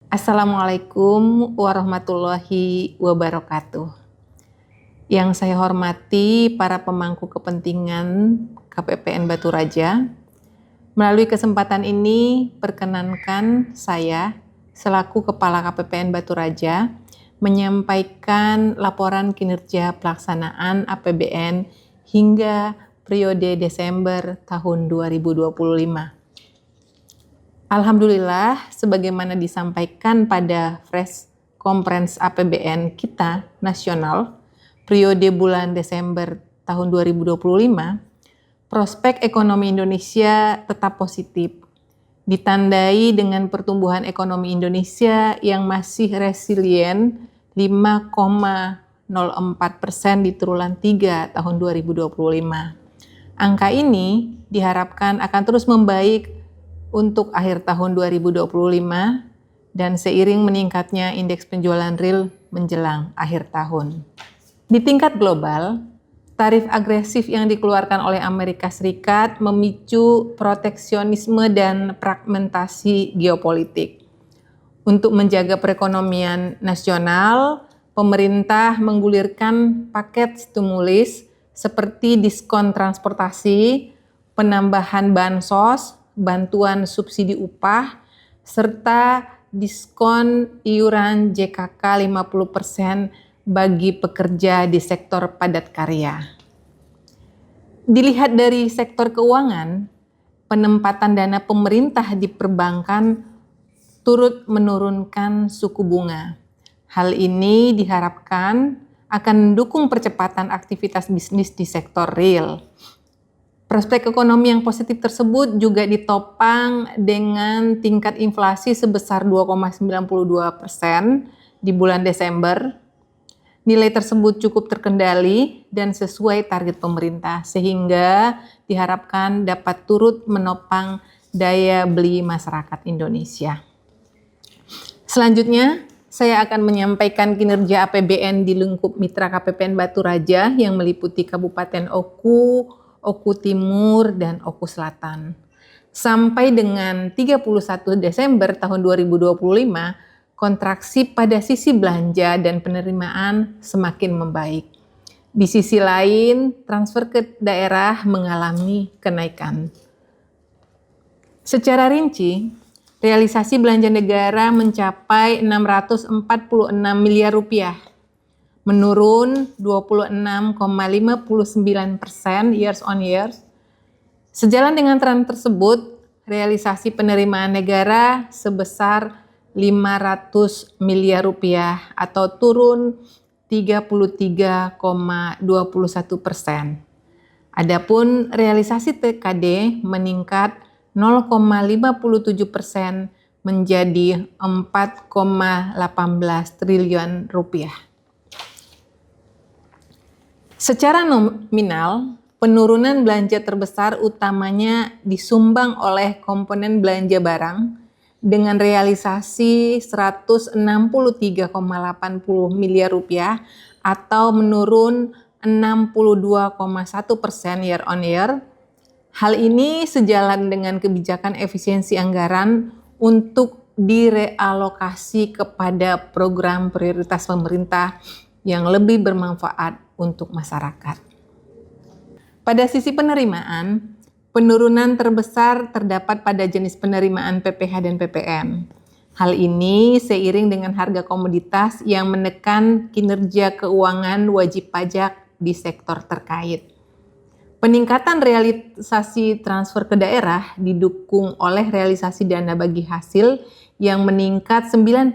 Assalamualaikum warahmatullahi wabarakatuh. Yang saya hormati para pemangku kepentingan KPPN Batu Raja, melalui kesempatan ini perkenankan saya selaku Kepala KPPN Batu Raja menyampaikan laporan kinerja pelaksanaan APBN hingga periode Desember tahun 2025. Alhamdulillah, sebagaimana disampaikan pada Fresh Conference APBN kita nasional periode bulan Desember tahun 2025, prospek ekonomi Indonesia tetap positif, ditandai dengan pertumbuhan ekonomi Indonesia yang masih resilient 5,04% di triwulan 3 tahun 2025. Angka ini diharapkan akan terus membaik untuk akhir tahun 2025 dan seiring meningkatnya indeks penjualan real menjelang akhir tahun. Di tingkat global, tarif agresif yang dikeluarkan oleh Amerika Serikat memicu proteksionisme dan fragmentasi geopolitik. Untuk menjaga perekonomian nasional, pemerintah menggulirkan paket stimulus seperti diskon transportasi, penambahan bansos, bantuan subsidi upah, serta diskon iuran JKK 50% bagi pekerja di sektor padat karya. Dilihat dari sektor keuangan, penempatan dana pemerintah di perbankan turut menurunkan suku bunga. Hal ini diharapkan akan mendukung percepatan aktivitas bisnis di sektor real. Prospek ekonomi yang positif tersebut juga ditopang dengan tingkat inflasi sebesar 2,92% di bulan Desember. Nilai tersebut cukup terkendali dan sesuai target pemerintah, sehingga diharapkan dapat turut menopang daya beli masyarakat Indonesia. Selanjutnya, saya akan menyampaikan kinerja APBN di lingkup Mitra KPPN Batu Raja yang meliputi Kabupaten Oku, Oku Timur, dan Oku Selatan. Sampai dengan 31 Desember tahun 2025, kontraksi pada sisi belanja dan penerimaan semakin membaik. Di sisi lain, transfer ke daerah mengalami kenaikan. Secara rinci, realisasi belanja negara mencapai 646 miliar rupiah, menurun 26,59% years on year. Sejalan dengan tren tersebut, realisasi penerimaan negara sebesar 500 miliar rupiah atau turun 33,21%. Adapun realisasi TKD meningkat 0,57% menjadi 4,18 triliun rupiah. Secara nominal, penurunan belanja terbesar utamanya disumbang oleh komponen belanja barang dengan realisasi 163,80 miliar rupiah atau menurun 62,1% year on year. Hal ini sejalan dengan kebijakan efisiensi anggaran untuk direalokasi kepada program prioritas pemerintah yang lebih bermanfaat untuk masyarakat. Pada sisi penerimaan, penurunan terbesar terdapat pada jenis penerimaan PPh dan PPN. Hal ini seiring dengan harga komoditas yang menekan kinerja keuangan wajib pajak di sektor terkait. Peningkatan realisasi transfer ke daerah didukung oleh realisasi dana bagi hasil yang meningkat 9%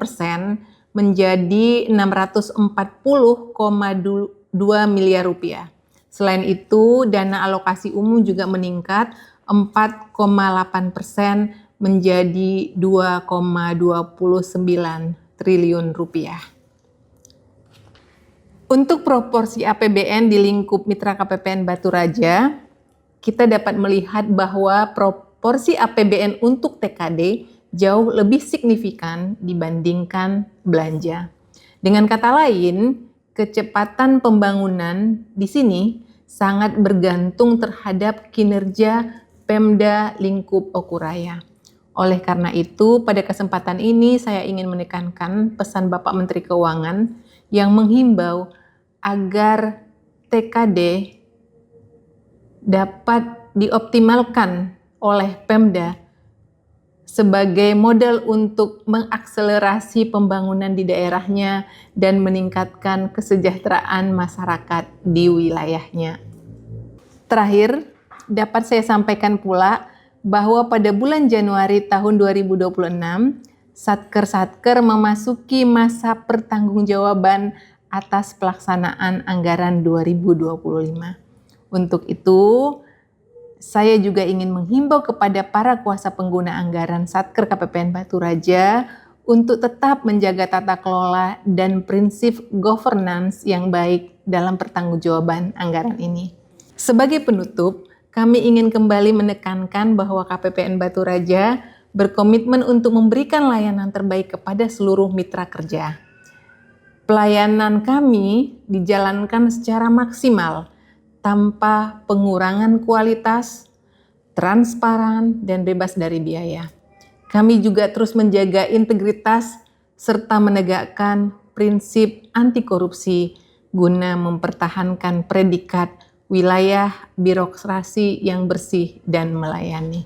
menjadi 640,2 miliar rupiah. Selain itu, dana alokasi umum juga meningkat 4,8% menjadi 2,29 triliun rupiah. Untuk proporsi APBN di lingkup Mitra KPPN Batu Raja, kita dapat melihat bahwa proporsi APBN untuk TKD jauh lebih signifikan dibandingkan belanja. Dengan kata lain, kecepatan pembangunan di sini sangat bergantung terhadap kinerja Pemda lingkup Oku Raya. Oleh karena itu, pada kesempatan ini saya ingin menekankan pesan Bapak Menteri Keuangan yang menghimbau agar TKD dapat dioptimalkan oleh Pemda sebagai modal untuk mengakselerasi pembangunan di daerahnya dan meningkatkan kesejahteraan masyarakat di wilayahnya. Terakhir, dapat saya sampaikan pula bahwa pada bulan Januari tahun 2026, Satker memasuki masa pertanggungjawaban atas pelaksanaan anggaran 2025. Untuk itu, saya juga ingin menghimbau kepada para kuasa pengguna anggaran Satker KPPN Batu Raja untuk tetap menjaga tata kelola dan prinsip governance yang baik dalam pertanggungjawaban anggaran ini. Sebagai penutup, kami ingin kembali menekankan bahwa KPPN Batu Raja berkomitmen untuk memberikan layanan terbaik kepada seluruh mitra kerja. Pelayanan kami dijalankan secara maksimal, tanpa pengurangan kualitas, transparan, dan bebas dari biaya. Kami juga terus menjaga integritas serta menegakkan prinsip anti korupsi guna mempertahankan predikat wilayah birokrasi yang bersih dan melayani.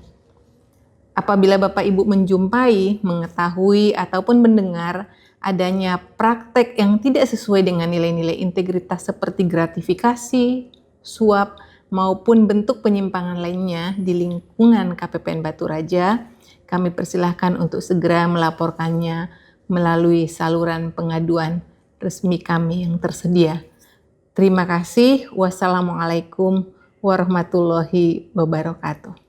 Apabila Bapak Ibu menjumpai, mengetahui, ataupun mendengar adanya praktek yang tidak sesuai dengan nilai-nilai integritas seperti gratifikasi, suap, maupun bentuk penyimpangan lainnya di lingkungan KPPN Batu Raja, kami persilahkan untuk segera melaporkannya melalui saluran pengaduan resmi kami yang tersedia. Terima kasih. Wassalamualaikum warahmatullahi wabarakatuh.